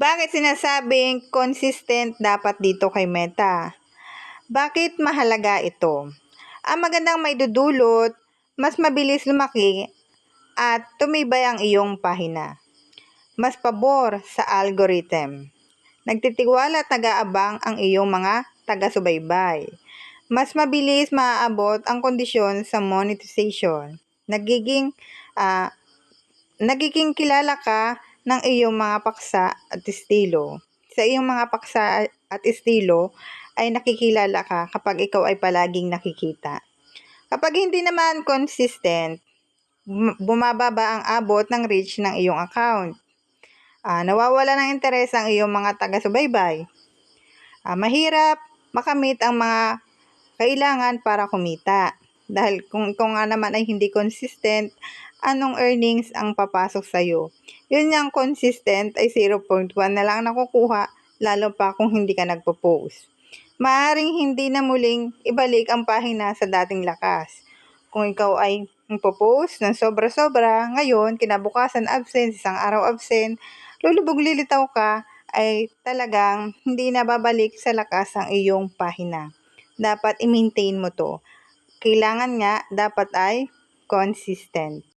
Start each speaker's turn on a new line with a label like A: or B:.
A: Bakit sinasabing consistent dapat dito kay Meta? Bakit mahalaga ito? Ang magandang maidudulot, mas mabilis lumaki at tumibay ang iyong pahina. Mas pabor sa algorithm. Nagtitiwala at nag-aabang ang iyong mga taga-subaybay. Mas mabilis maaabot ang kondisyon sa monetization. Nagiging kilala ka ng iyong mga paksa at estilo. Sa iyong mga paksa at estilo ay nakikilala ka kapag ikaw ay palaging nakikita. Kapag hindi naman consistent, bumababa ang abot ng reach ng iyong account. Nawawala ng interes ang iyong mga taga-subaybay. Mahirap makamit ang mga kailangan para kumita. Dahil kung ikaw nga naman ay hindi consistent, anong earnings ang papasok sa'yo? Yun yung consistent ay 0.1 na lang nakukuha, lalo pa kung hindi ka nagpo-post. Maaring hindi na muling ibalik ang pahina sa dating lakas. Kung ikaw ay nagpo-post ng sobra-sobra, ngayon, kinabukasan absent, isang araw absent, lulubog lilitaw ka, ay talagang hindi na babalik sa lakas ang iyong pahina. Dapat i-maintain mo to. Kailangan nga, dapat ay consistent.